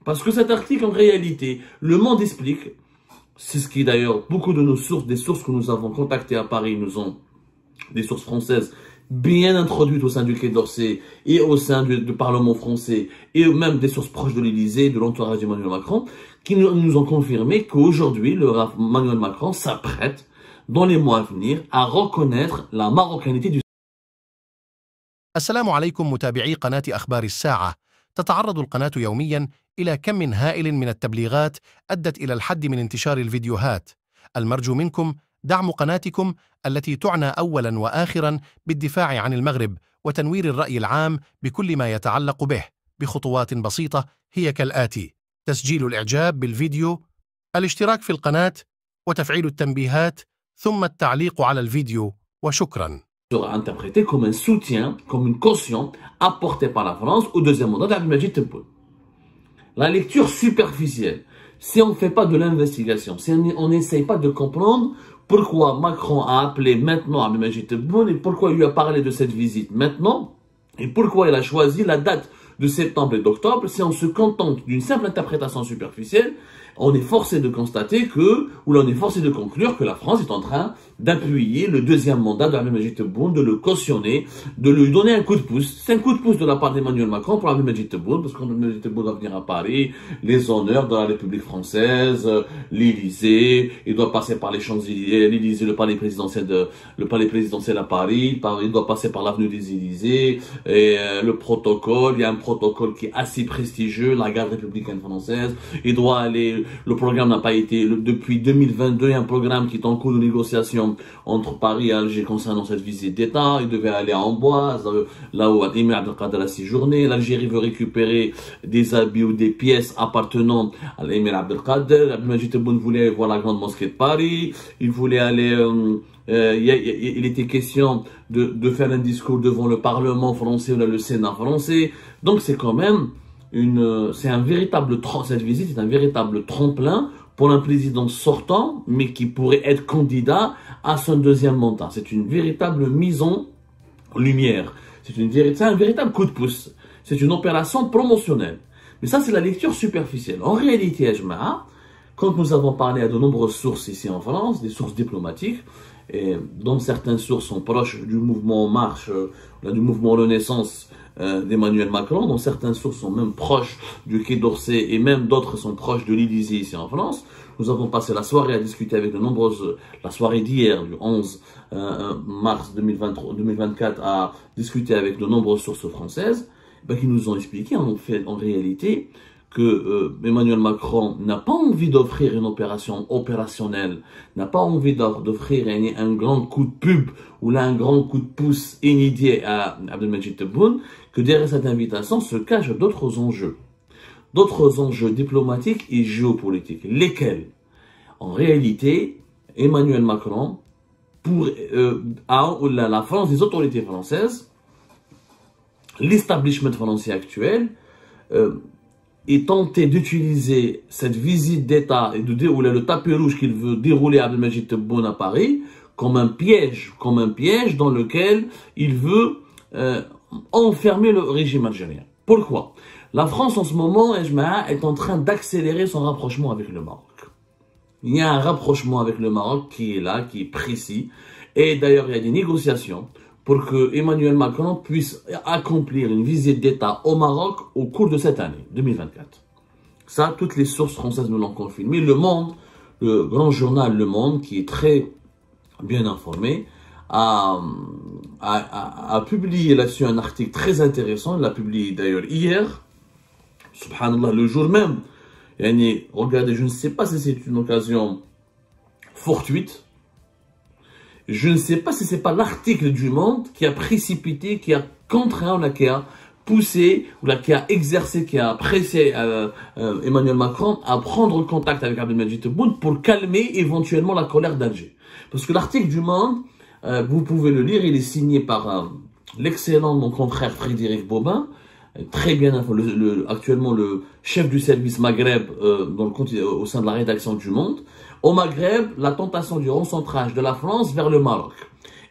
Parce que cet article, en réalité, Le Monde explique, c'est ce qui d'ailleurs, beaucoup de nos sources, des sources que nous avons contactées à Paris, nous ont, des sources françaises, bien introduites au sein du Quai d'Orsay et au sein du Parlement français, et même des sources proches de l'Élysée, de l'entourage d'Emmanuel Macron, qui nous ont confirmé qu'aujourd'hui, Emmanuel Macron s'apprête, dans les mois à venir, à reconnaître la marocanité du السلام عليكم متابعي قناة أخبار الساعة. تتعرض القناة يومياً إلى كم هائل من التبليغات أدت إلى الحد من انتشار الفيديوهات. المرجو منكم دعم قناتكم التي تعنى أولاً وآخراً بالدفاع عن المغرب وتنوير الرأي العام بكل ما يتعلق به بخطوات بسيطة هي كالآتي: تسجيل الإعجاب بالفيديو، الاشتراك في القناة، وتفعيل التنبيهات، ثم التعليق على الفيديو، وشكراً. sera interprété comme un soutien, comme une caution apportée par la France au deuxième mandat d'Abdelmadjid Tebboune. La lecture superficielle, si on ne fait pas de l'investigation, si on n'essaye pas de comprendre pourquoi Macron a appelé maintenant Abdelmadjid Tebboune et pourquoi il lui a parlé de cette visite maintenant et pourquoi il a choisi la date de septembre et d'octobre, si on se contente d'une simple interprétation superficielle, on est forcé de constater que, ou l'on est forcé de conclure que la France est en train d'appuyer le deuxième mandat d'Abdelmadjid Tebboune, de le cautionner, de lui donner un coup de pouce. C'est un coup de pouce de la part d'Emmanuel Macron pour Abdelmadjid Tebboune, parce qu'Abdelmadjid Tebboune va venir à Paris, les honneurs de la République française, l'Élysée, il doit passer par les Champs-Élysées, l'Élysée, le palais présidentiel à Paris, il doit passer par l'avenue des Élysées, et le protocole, il y a un protocole qui est assez prestigieux, la garde républicaine française, il doit aller, le programme n'a pas été, depuis 2022, il y a un programme qui est en cours de négociation entre Paris et Alger concernant cette visite d'État. Il devait aller à Amboise, là où Emir Abdelkader a séjourné. L'Algérie veut récupérer des habits ou des pièces appartenant à Emir Abdelkader. Abdelmadjid Tebboune voulait voir la grande mosquée de Paris. Il voulait aller... il était question de faire un discours devant le Parlement français ou le Sénat français. Donc c'est quand même cette visite est un véritable tremplin pour un président sortant, mais qui pourrait être candidat à son deuxième mandat. C'est une véritable mise en lumière. C'est un véritable coup de pouce. C'est une opération promotionnelle. Mais ça, c'est la lecture superficielle. En réalité, Ajma'a, quand nous avons parlé à de nombreuses sources ici en France, des sources diplomatiques, et dont certaines sources sont proches du mouvement En Marche, du mouvement Renaissance d'Emmanuel Macron, dont certaines sources sont même proches du Quai d'Orsay et même d'autres sont proches de l'Élysée ici en France. Nous avons passé la soirée à discuter avec la soirée d'hier, du 11 mars 2024, à discuter avec de nombreuses sources françaises, qui nous ont expliqué en réalité que Emmanuel Macron n'a pas envie d'offrir une opération opérationnelle, n'a pas envie d'offrir un grand coup de pub ou là un grand coup de pouce inédit à Abdelmadjid Tebboune, que derrière cette invitation se cachent d'autres enjeux diplomatiques et géopolitiques. Lesquels? En réalité, Emmanuel Macron, pour la France, les autorités françaises, l'establishment français actuel, est tenté d'utiliser cette visite d'État et le tapis rouge qu'il veut dérouler à Abdelmadjid Tebboune à Paris comme un piège dans lequel il veut enfermer le régime algérien. Pourquoi? La France en ce moment, est en train d'accélérer son rapprochement avec le Maroc. Il y a un rapprochement avec le Maroc qui est là, qui est précis. Et d'ailleurs, il y a des négociations pour que Emmanuel Macron puisse accomplir une visite d'État au Maroc au cours de cette année, 2024. Ça, toutes les sources françaises nous l'ont confirmé. Le Monde, le grand journal Le Monde, qui est très bien informé, a publié là-dessus un article très intéressant. Il l'a publié d'ailleurs hier, subhanallah, le jour même. Regardez, je ne sais pas si c'est une occasion fortuite. Je ne sais pas si c'est pas l'article du Monde qui a précipité, qui a contraint, qui a poussé, qui a exercé, qui a pressé Emmanuel Macron à prendre contact avec Abdelmadjid Tebboune pour calmer éventuellement la colère d'Alger. Parce que l'article du Monde, vous pouvez le lire, il est signé par l'excellent mon confrère Frédéric Bobin, très bien actuellement le chef du service Maghreb au sein de la rédaction du Monde. Au Maghreb, la tentation du recentrage de la France vers le Maroc.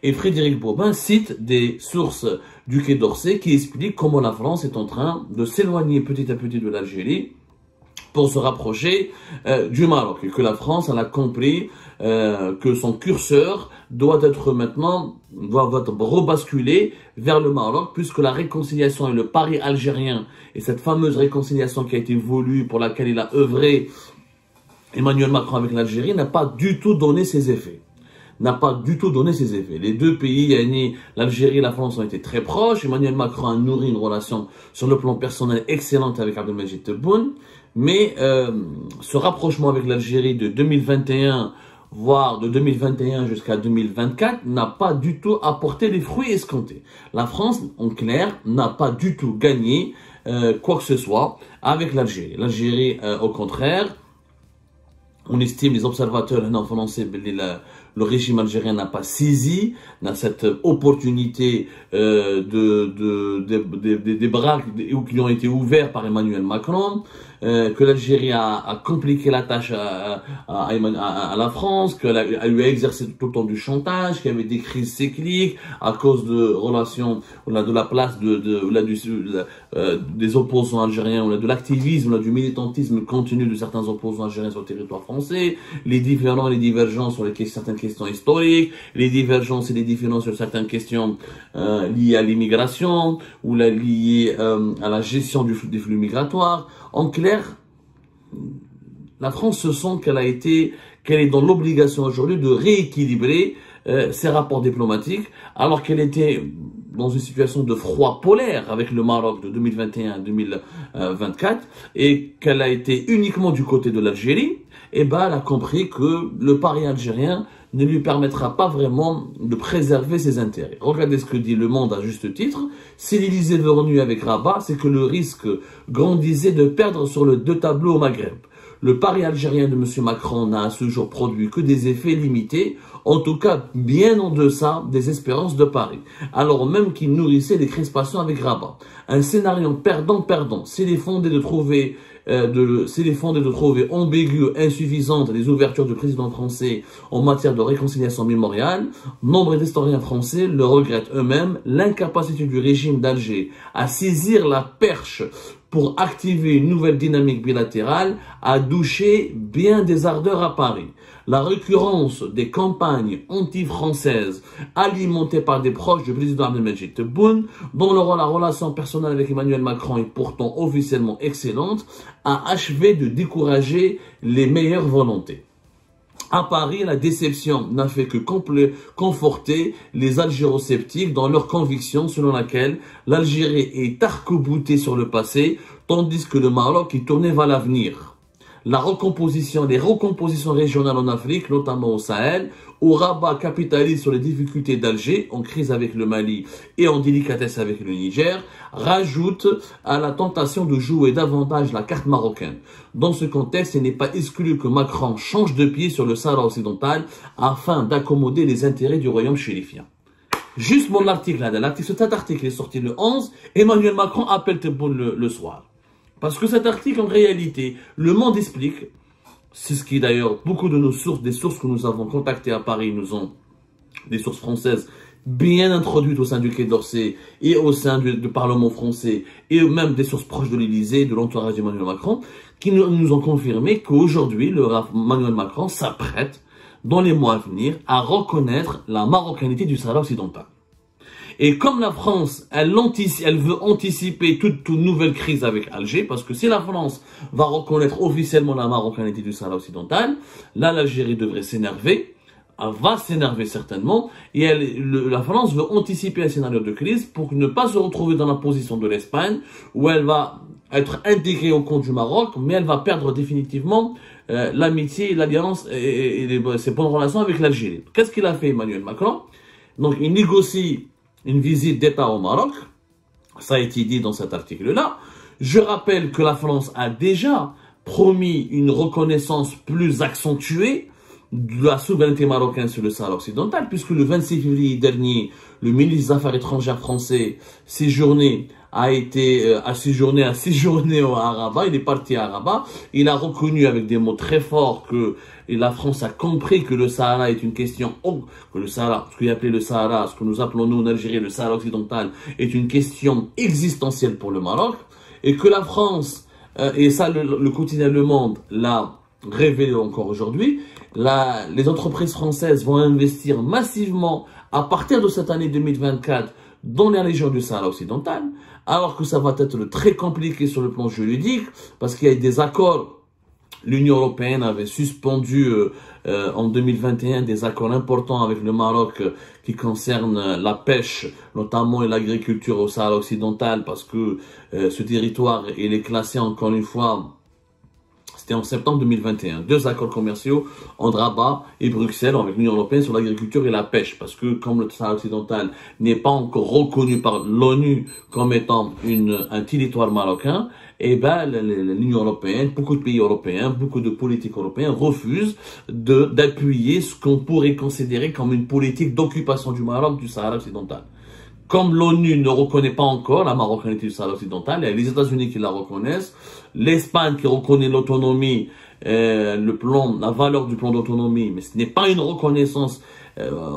Et Frédéric Bobin cite des sources du Quai d'Orsay qui expliquent comment la France est en train de s'éloigner petit à petit de l'Algérie pour se rapprocher du Maroc, et que la France, elle a compris que son curseur doit être maintenant, doit rebasculer vers le Maroc, puisque la réconciliation et le pari algérien, et cette fameuse réconciliation qui a été voulue, pour laquelle il a œuvré Emmanuel Macron avec l'Algérie, n'a pas du tout donné ses effets. N'a pas du tout donné ses effets. Les deux pays, l'Algérie et la France, ont été très proches. Emmanuel Macron a nourri une relation sur le plan personnel excellente avec Abdelmadjid Tebboune. Mais ce rapprochement avec l'Algérie de 2021, voire de 2021 jusqu'à 2024, n'a pas du tout apporté les fruits escomptés. La France, en clair, n'a pas du tout gagné quoi que ce soit avec l'Algérie. L'Algérie, au contraire, on estime, les observateurs français, le régime algérien n'a pas saisi cette opportunité des bras qui ont été ouverts par Emmanuel Macron, que l'Algérie a compliqué la tâche à la France, qu'elle lui a exercé tout le temps du chantage, qu'il y avait des crises cycliques à cause de relations, de la place des opposants algériens, de l'activisme, du militantisme continu de certains opposants algériens sur le territoire français, les divergences sur certaines questions historiques, les divergences et les différences sur certaines questions liées à l'immigration ou liées à la gestion des flux migratoires. En clair, la France se sent qu'elle est dans l'obligation aujourd'hui de rééquilibrer ses rapports diplomatiques, alors qu'elle était dans une situation de froid polaire avec le Maroc de 2021 à 2024, et qu'elle a été uniquement du côté de l'Algérie. Et ben, elle a compris que le pari algérien ne lui permettra pas vraiment de préserver ses intérêts. Regardez ce que dit Le Monde à juste titre. Si l'Élysée veut renouer avec Rabat, c'est que le risque grandissait de perdre sur le deux tableaux au Maghreb. Le pari algérien de M. Macron n'a à ce jour produit que des effets limités, en tout cas bien en deçà des espérances de Paris, alors même qu'il nourrissait des crispations avec Rabat. Un scénario perdant-perdant, s'il est fondé de trouver ambigu, insuffisante les ouvertures du président français en matière de réconciliation mémoriale, nombre d'historiens français le regrettent eux-mêmes, l'incapacité du régime d'Alger à saisir la perche pour activer une nouvelle dynamique bilatérale a douché bien des ardeurs à Paris. La récurrence des campagnes anti-françaises alimentées par des proches du président Abdelmadjid Tebboune, dont la relation personnelle avec Emmanuel Macron est pourtant officiellement excellente, a achevé de décourager les meilleures volontés. À Paris, la déception n'a fait que conforter les algérosceptiques dans leur conviction selon laquelle l'Algérie est arc-boutée sur le passé, tandis que le Maroc est tourné vers l'avenir. Les recompositions régionales en Afrique, notamment au Sahel, où Rabat capitalise sur les difficultés d'Alger, en crise avec le Mali et en délicatesse avec le Niger, rajoutent à la tentation de jouer davantage la carte marocaine. Dans ce contexte, il n'est pas exclu que Macron change de pied sur le Sahara occidental afin d'accommoder les intérêts du royaume chérifien. Juste mon article, cet article est sorti le 11, Emmanuel Macron appelle Tebboune le soir. Parce que cet article, en réalité, Le Monde explique, c'est ce qui d'ailleurs, beaucoup de nos sources, des sources que nous avons contactées à Paris, nous ont, des sources françaises, bien introduites au sein du Quai d'Orsay et au sein du Parlement français, et même des sources proches de l'Élysée, de l'entourage d'Emmanuel Macron, qui nous ont confirmé qu'aujourd'hui, Emmanuel Macron s'apprête, dans les mois à venir, à reconnaître la marocanité du Sahara occidental. Et comme la France, elle veut anticiper toute nouvelle crise avec Alger, parce que si la France va reconnaître officiellement la marocanité du Sahara occidental, là l'Algérie devrait s'énerver, elle va s'énerver certainement, et la France veut anticiper un scénario de crise pour ne pas se retrouver dans la position de l'Espagne, où elle va être intégrée au compte du Maroc, mais elle va perdre définitivement l'amitié, l'alliance et ses bonnes relations avec l'Algérie. Qu'est-ce qu'il a fait Emmanuel Macron? Donc il négocie une visite d'État au Maroc, ça a été dit dans cet article-là. Je rappelle que la France a déjà promis une reconnaissance plus accentuée de la souveraineté marocaine sur le Sahara occidental, puisque le 26 février dernier, le ministre des Affaires étrangères français a séjourné à Rabat, il est parti à Rabat, il a reconnu avec des mots très forts que la France a compris que le Sahara est une question, que le Sahara, ce qu'il appelait le Sahara, ce que nous appelons nous en Algérie le Sahara occidental, est une question existentielle pour le Maroc, et que la France et ça le quotidien Le Monde l'a révélé encore aujourd'hui, les entreprises françaises vont investir massivement à partir de cette année 2024 dans les régions du Sahara occidental, alors que ça va être très compliqué sur le plan juridique, parce qu'il y a des accords. L'Union européenne avait suspendu en 2021 des accords importants avec le Maroc qui concernent la pêche, notamment et l'agriculture au Sahara occidental, parce que ce territoire il est classé encore une fois. C'était en septembre 2021. 2 accords commerciaux entre Rabat et Bruxelles avec l'Union européenne sur l'agriculture et la pêche. Parce que comme le Sahara occidental n'est pas encore reconnu par l'ONU comme étant un territoire marocain, eh ben, l'Union européenne, beaucoup de pays européens, beaucoup de politiques européens refusent d'appuyer ce qu'on pourrait considérer comme une politique d'occupation du Maroc du Sahara occidental. Comme l'ONU ne reconnaît pas encore la marocanité du Sahara occidental, il y a les États-Unis qui la reconnaissent, l'Espagne qui reconnaît l'autonomie, la valeur du plan d'autonomie, mais ce n'est pas une reconnaissance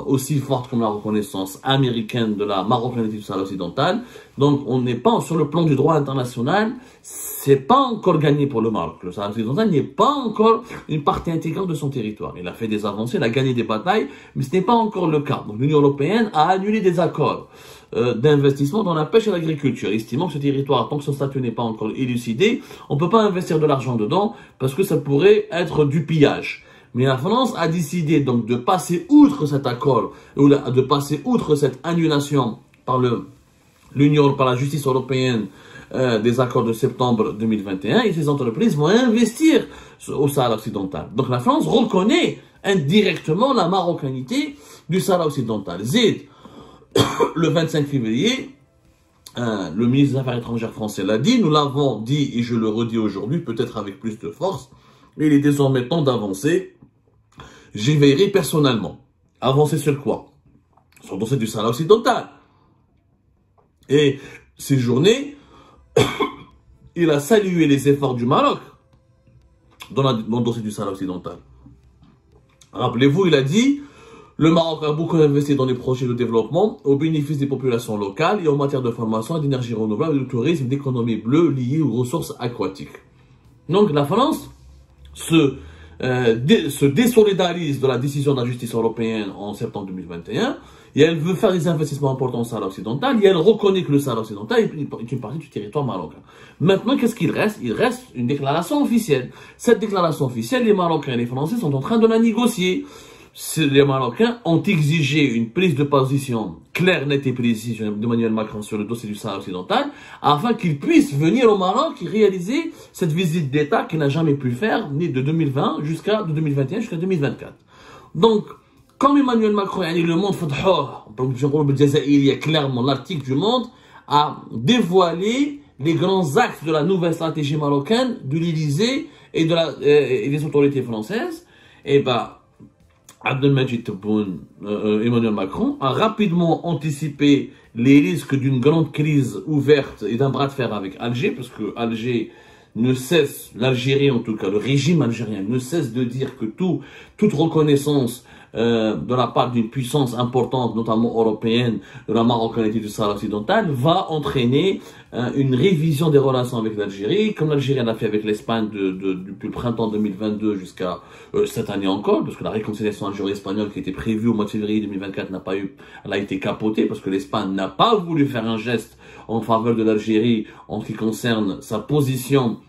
aussi forte comme la reconnaissance américaine de la marocanité du Sahara occidental. Donc on n'est pas sur le plan du droit international, c'est pas encore gagné pour le Maroc. Le Sahara occidental n'est pas encore une partie intégrante de son territoire. Il a fait des avancées, il a gagné des batailles, mais ce n'est pas encore le cas. Donc l'Union européenne a annulé des accords d'investissement dans la pêche et l'agriculture, estimant que ce territoire, tant que son statut n'est pas encore élucidé, on ne peut pas investir de l'argent dedans parce que ça pourrait être du pillage. Mais la France a décidé donc de passer outre cet accord, ou de passer outre cette annulation par la justice européenne des accords de septembre 2021, et ces entreprises vont investir au Sahara occidental. Donc la France reconnaît indirectement la marocanité du Sahara occidental. Zid, le 25 février, le ministre des Affaires étrangères français l'a dit, nous l'avons dit et je le redis aujourd'hui, peut-être avec plus de force, mais il est désormais temps d'avancer. J'y veillerai personnellement. Avancer sur quoi? Sur le dossier du Sahara occidental. Et ces journées, il a salué les efforts du Maroc dans le dossier du Sahara occidental. Rappelez-vous, il a dit: le Maroc a beaucoup investi dans les projets de développement au bénéfice des populations locales et en matière de formation, d'énergie renouvelable, de tourisme, d'économie bleue liée aux ressources aquatiques. Donc la France se désolidarise de la décision de la justice européenne en septembre 2021 et elle veut faire des investissements importants au Sahara occidental et elle reconnaît que le Sahara occidental est une partie du territoire marocain. Maintenant, qu'est-ce qu'il reste? Il reste une déclaration officielle. Cette déclaration officielle, les Marocains et les Français sont en train de la négocier. Les Marocains ont exigé une prise de position claire, nette et précise d'Emmanuel Macron sur le dossier du Sahara occidental afin qu'il puisse venir au Maroc et réaliser cette visite d'État qu'il n'a jamais pu faire ni de 2020 de 2021 jusqu'à 2024. Donc, comme Emmanuel Macron et le Monde, il y a clairement l'article du Monde a dévoilé les grands axes de la nouvelle stratégie marocaine de l'Élysée et des autorités françaises. Et Abdelmadjid Tebboune, Emmanuel Macron, a rapidement anticipé les risques d'une grande crise ouverte et d'un bras de fer avec Alger, parce que Alger ne cesse, l'Algérie en tout cas, le régime algérien ne cesse de dire que toute reconnaissance de la part d'une puissance importante, notamment européenne, de la marocanité du Sahara occidental, va entraîner une révision des relations avec l'Algérie, comme l'Algérie l'a fait avec l'Espagne depuis le printemps 2022 jusqu'à cette année encore, parce que la réconciliation algéro-espagnole qui était prévue au mois de février 2024 elle a été capotée, parce que l'Espagne n'a pas voulu faire un geste en faveur de l'Algérie en ce qui concerne sa position,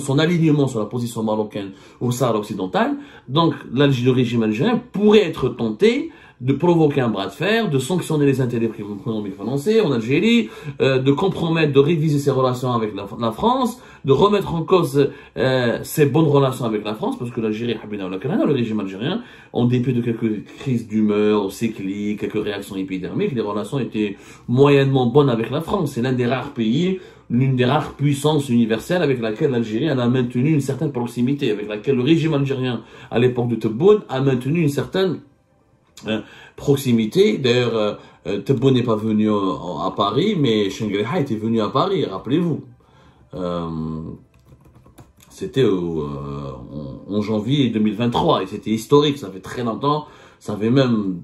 son alignement sur la position marocaine au Sahara occidental. Donc le régime algérien pourrait être tenté de provoquer un bras de fer, de sanctionner les intérêts économiques français en Algérie, de compromettre, de réviser ses relations avec la France, de remettre en cause ses bonnes relations avec la France, parce que l'Algérie, le régime algérien, en dépit de quelques crises d'humeur, cycliques, quelques réactions épidermiques, les relations étaient moyennement bonnes avec la France. C'est l'un des rares pays, l'une des rares puissances universelles avec laquelle l'Algérie a maintenu une certaine proximité, avec laquelle le régime algérien, à l'époque de Tebboune, a maintenu une certaine proximité. D'ailleurs, Tebboune n'est pas venu à Paris, mais Chengreha était venu à Paris, rappelez-vous. C'était en janvier 2023, et c'était historique, ça fait très longtemps, ça fait même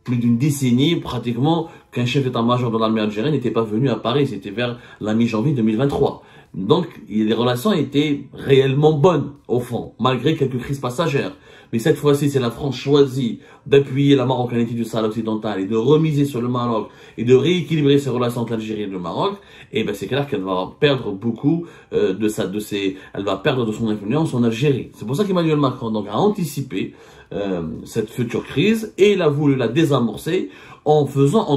plus d'une décennie pratiquement qu'un chef d'état-major de l'armée algérienne n'était pas venu à Paris, c'était vers la mi-janvier 2023. Donc, les relations étaient réellement bonnes, au fond, malgré quelques crises passagères. Mais cette fois-ci, c'est la France choisit d'appuyer la marocanité du Sahara occidental et de remiser sur le Maroc et de rééquilibrer ses relations entre l'Algérie et le Maroc. Et ben, c'est clair qu'elle va perdre beaucoup elle va perdre de son influence en Algérie. C'est pour ça qu'Emmanuel Macron donc a anticipé cette future crise et il a voulu la désamorcer en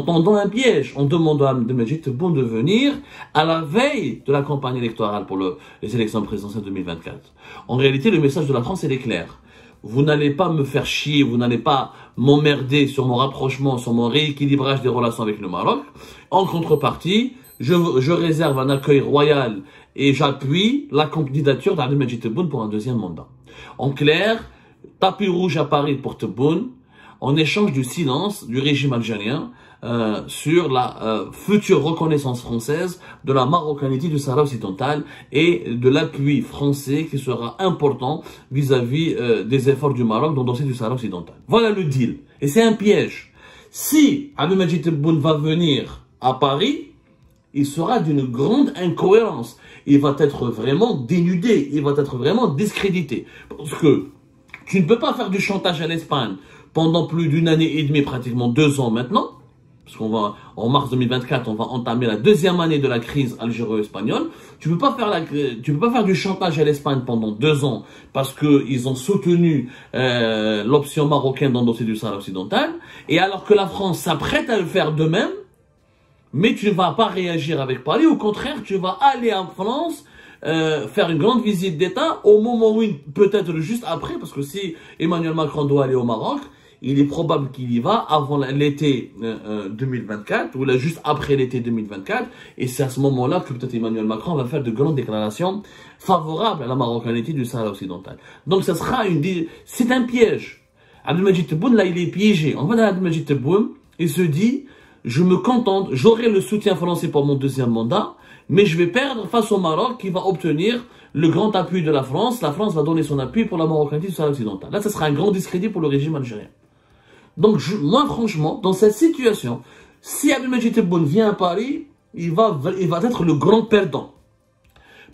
tendant un piège, en demandant à Abdelmadjid Tebboune de venir à la veille de la campagne électorale pour les élections présidentielles 2024. En réalité, le message de la France, il est clair. Vous n'allez pas me faire chier, vous n'allez pas m'emmerder sur mon rapprochement, sur mon rééquilibrage des relations avec le Maroc. En contrepartie, je réserve un accueil royal et j'appuie la candidature d'Abdelmadjid Tebboune pour un deuxième mandat. En clair, tapis rouge à Paris pour Tebboune, en échange du silence du régime algérien sur la future reconnaissance française de la marocanité du Sahara occidental et de l'appui français qui sera important vis-à-vis des efforts du Maroc dans le dossier du Sahara occidental. Voilà le deal. Et c'est un piège. Si Abdelmadjid Tebboune va venir à Paris, il sera d'une grande incohérence. Il va être vraiment dénudé, il va être vraiment discrédité. Parce que tu ne peux pas faire du chantage à l'Espagne pendant plus d'une année et demie, pratiquement 2 ans maintenant, parce qu'on va, en mars 2024, on va entamer la deuxième année de la crise algéro-espagnole. Tu peux pas faire du chantage à l'Espagne pendant 2 ans parce que ils ont soutenu l'option marocaine dans le dossier du Sahara occidental, et alors que la France s'apprête à le faire de même, mais tu ne vas pas réagir avec Paris. Au contraire, tu vas aller en France faire une grande visite d'État au moment où, peut-être juste après, parce que si Emmanuel Macron doit aller au Maroc, il est probable qu'il y va avant l'été 2024, ou là juste après l'été 2024, et c'est à ce moment-là que peut-être Emmanuel Macron va faire de grandes déclarations favorables à la marocanité du Sahara occidental. Donc ça sera c'est un piège. Abdelmadjid Tebboune, là, il est piégé. En fait, Abdelmadjid Tebboune, il se dit, je me contente, j'aurai le soutien français pour mon deuxième mandat, mais je vais perdre face au Maroc qui va obtenir le grand appui de la France. La France va donner son appui pour la marocanité du Sahara occidental. Là, ça sera un grand discrédit pour le régime algérien. Donc, moi, franchement, dans cette situation, si Abdelmadjid Tebboune vient à Paris, il va être le grand perdant.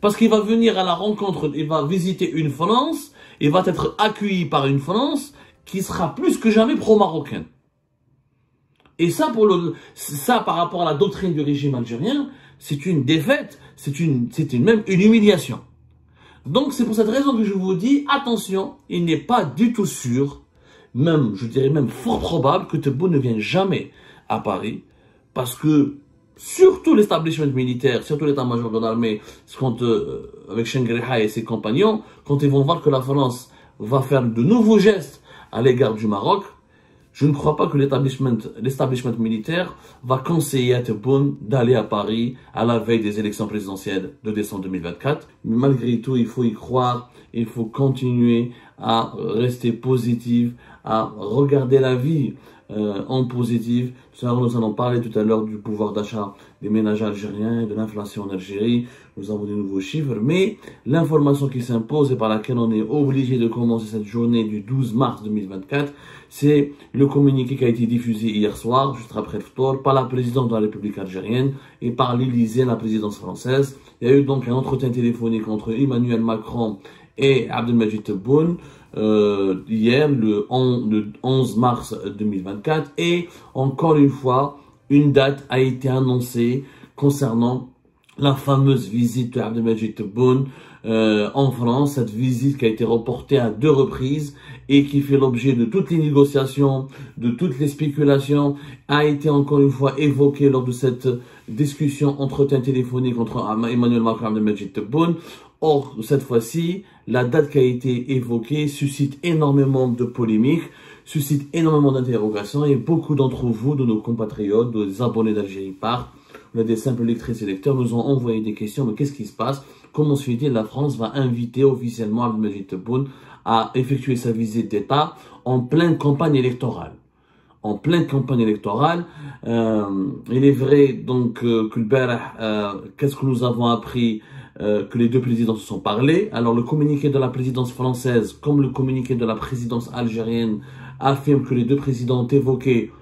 Parce qu'il va venir à la rencontre, il va visiter une France, il va être accueilli par une France qui sera plus que jamais pro-marocaine. Et ça, par rapport à la doctrine du régime algérien, c'est une défaite, c'est même une humiliation. Donc, c'est pour cette raison que je vous dis, attention, il n'est pas du tout sûr, même, je dirais même fort probable que Tebboune ne vienne jamais à Paris, parce que surtout l'establishment militaire, surtout l'état-major de l'armée, avec Chengreha et ses compagnons, quand ils vont voir que la France va faire de nouveaux gestes à l'égard du Maroc, je ne crois pas que l'establishment militaire va conseiller à Tebboune d'aller à Paris à la veille des élections présidentielles de décembre 2024. Mais malgré tout, il faut y croire, il faut continuer à rester positif, à regarder la vie en positif. Nous allons parler tout à l'heure du pouvoir d'achat des ménages algériens et de l'inflation en Algérie. Nous avons des nouveaux chiffres, mais l'information qui s'impose et par laquelle on est obligé de commencer cette journée du 12 mars 2024, c'est le communiqué qui a été diffusé hier soir, juste après le Ftour, par la présidente de la République algérienne et par l'Élysée, la présidence française. Il y a eu donc un entretien téléphonique entre Emmanuel Macron et Abdelmadjid Tebboune hier, le 11 mars 2024, et encore une fois, une date a été annoncée concernant la fameuse visite de Abdelmadjid Tebboune en France, cette visite qui a été reportée à 2 reprises et qui fait l'objet de toutes les négociations, de toutes les spéculations, a été encore une fois évoquée lors de cette discussion, entretien téléphonique entre Emmanuel Macron et Abdelmadjid Tebboune. Or, cette fois-ci, la date qui a été évoquée suscite énormément de polémiques, suscite énormément d'interrogations, et beaucoup d'entre vous, de nos compatriotes, des abonnés d'Algérie Part, des simples lectrices et lecteurs, nous ont envoyé des questions. Mais qu'est-ce qui se passe? Comment se fait-il la France va inviter officiellement Abdelmadjid Tebboune à effectuer sa visite d'État en pleine campagne électorale? En pleine campagne électorale, il est vrai donc que le Barah, qu'est-ce que nous avons appris? Que les 2 présidents se sont parlé. Alors le communiqué de la présidence française comme le communiqué de la présidence algérienne affirme que les 2 présidents ont évoqué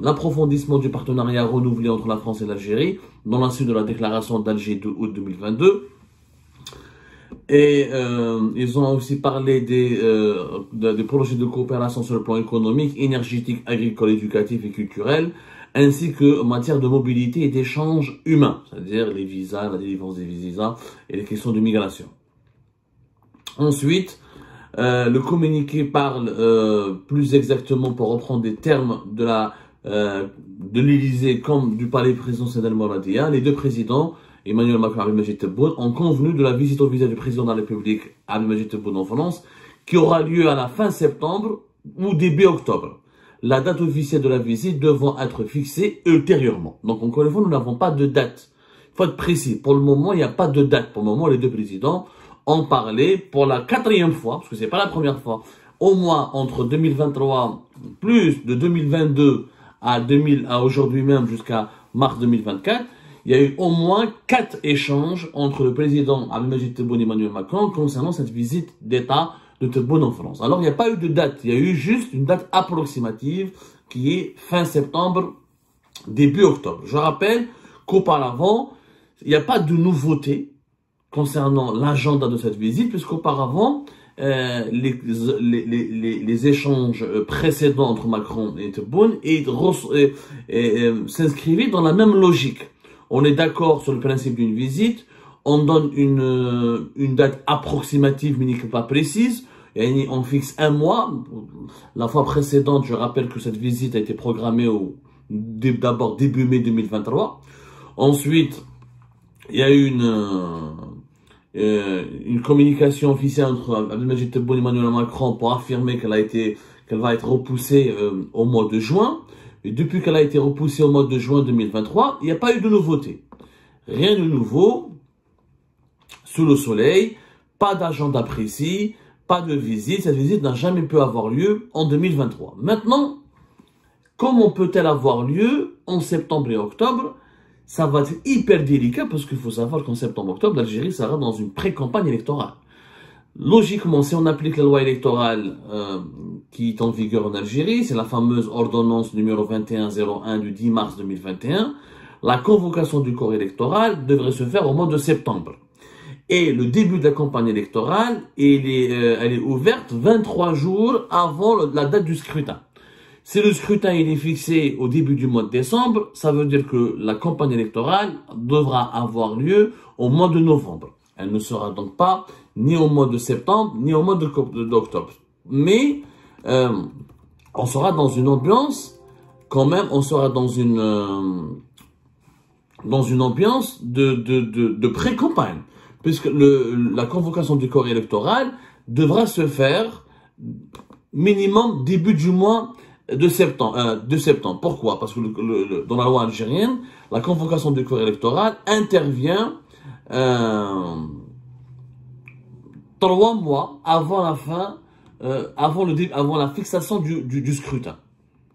l'approfondissement du partenariat renouvelé entre la France et l'Algérie, dans la suite de la déclaration d'Alger de août 2022. Et ils ont aussi parlé des projets de coopération sur le plan économique, énergétique, agricole, éducatif et culturel, ainsi que en matière de mobilité et d'échanges humains, c'est-à-dire les visas, la délivrance des visas et les questions de migration. Ensuite, le communiqué parle plus exactement, pour reprendre des termes de l'Élysée comme du palais présidentiel d'Al-Mouradia, les deux présidents, Emmanuel Macron et Abdelmajid Tebboune, ont convenu de la visite au visa du président de la République, Abdelmajid Tebboune, en France, qui aura lieu à la fin septembre ou début octobre. La date officielle de la visite devant être fixée ultérieurement. Donc, encore une fois, nous n'avons pas de date. Il faut être précis. Pour le moment, il n'y a pas de date. Pour le moment, les deux présidents ont parlé pour la 4e fois, parce que c'est pas la première fois, au moins entre 2023, plus de 2022 à aujourd'hui même jusqu'à mars 2024, il y a eu au moins 4 échanges entre le président Abdelmajid Tebboune et Emmanuel Macron concernant cette visite d'État de Tebboune en France. Alors, il n'y a pas eu de date, il y a eu juste une date approximative qui est fin septembre, début octobre. Je rappelle qu'auparavant, il n'y a pas de nouveauté concernant l'agenda de cette visite, puisqu'auparavant, les échanges précédents entre Macron et Tebboune s'inscrivaient dans la même logique. On est d'accord sur le principe d'une visite, on donne une date approximative mais pas précise, et on fixe un mois. La fois précédente, je rappelle que cette visite a été programmée d'abord début mai 2023. Ensuite, il y a eu une communication officielle entre Abdelmajid Tebboune et Emmanuel Macron pour affirmer qu'elle va être repoussée au mois de juin. Et depuis qu'elle a été repoussée au mois de juin 2023, il n'y a pas eu de nouveauté. Rien de nouveau sous le soleil, pas d'agenda précis, pas de visite. Cette visite n'a jamais pu avoir lieu en 2023. Maintenant, comment peut-elle avoir lieu en septembre et octobre? Ça va être hyper délicat parce qu'il faut savoir qu'en septembre-octobre, l'Algérie sera dans une pré-campagne électorale. Logiquement, si on applique la loi électorale qui est en vigueur en Algérie, c'est la fameuse ordonnance numéro 2101 du 10 mars 2021, la convocation du corps électoral devrait se faire au mois de septembre. Et le début de la campagne électorale, elle est ouverte 23 jours avant la date du scrutin. Si le scrutin est fixé au début du mois de décembre, ça veut dire que la campagne électorale devra avoir lieu au mois de novembre. Elle ne sera donc pas ni au mois de septembre, ni au mois d'octobre. Mais on sera dans une ambiance, quand même, on sera dans une ambiance de pré-campagne. Puisque la convocation du corps électoral devra se faire minimum début du mois de septembre. Pourquoi? Parce que dans la loi algérienne, la convocation du corps électoral intervient 3 mois avant la fin, avant la fixation du scrutin,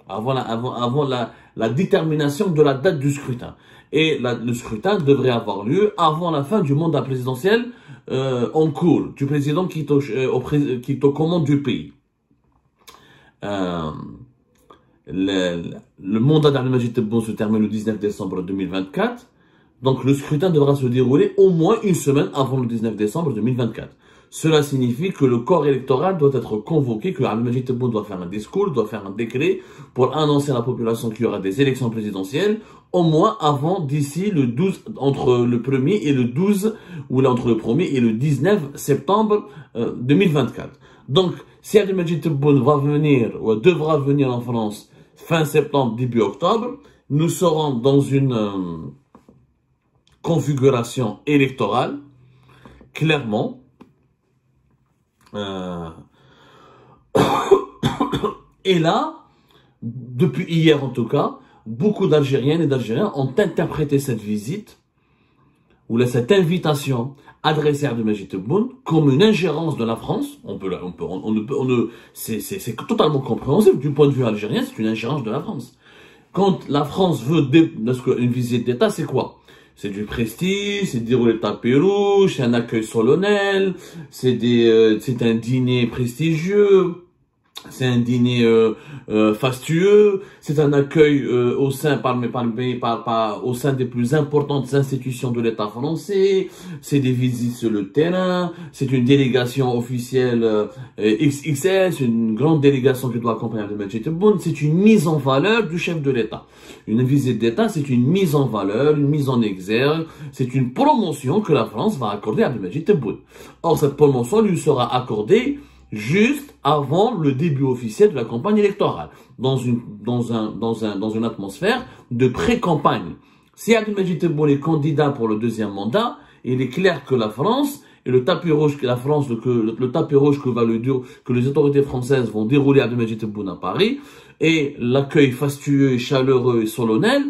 avant la détermination de la date du scrutin. Et le scrutin devrait avoir lieu avant la fin du mandat présidentiel en cours, du président qui est aux commandes du pays. Le mandat d'Abdelmajid Tebboune se termine le 19 décembre 2024. Donc le scrutin devra se dérouler au moins une semaine avant le 19 décembre 2024. Cela signifie que le corps électoral doit être convoqué, que Abdelmajid Tebboune doit faire un discours, doit faire un décret pour annoncer à la population qu'il y aura des élections présidentielles, au moins avant, d'ici le 12, entre le 1er et le 12, ou là entre le 1er et le 19 septembre 2024. Donc, si Abdelmajid Tebboune va venir, ou devra venir en France fin septembre, début octobre, nous serons dans une configuration électorale, clairement. Et là, depuis hier en tout cas, beaucoup d'Algériennes et d'Algériens ont interprété cette visite, ou cette invitation adressée à Abdelmajid Tebboune comme une ingérence de la France. C'est totalement compréhensible du point de vue algérien, c'est une ingérence de la France. Quand la France veut une visite d'État, c'est quoi? C'est du prestige, c'est dérouler le tapis rouge, c'est un accueil solennel, c'est un dîner prestigieux, C'est un dîner fastueux, c'est un accueil au sein au sein des plus importantes institutions de l'État français, c'est des visites sur le terrain, c'est une délégation officielle XXL, c'est une grande délégation qui doit accompagner Abdelmadjid Tebboune, c'est une mise en valeur du chef de l'État. Une visite d'État, c'est une mise en valeur, une mise en exergue, c'est une promotion que la France va accorder à Abdelmadjid Tebboune. Or, cette promotion lui sera accordée juste avant le début officiel de la campagne électorale, dans une atmosphère de pré-campagne. Si Abdelmadjid Tebboune est candidat pour le deuxième mandat, il est clair que la France et le tapis rouge que le tapis rouge que les autorités françaises vont dérouler à Abdelmadjid Tebboune à Paris, et l'accueil fastueux, chaleureux et solennel,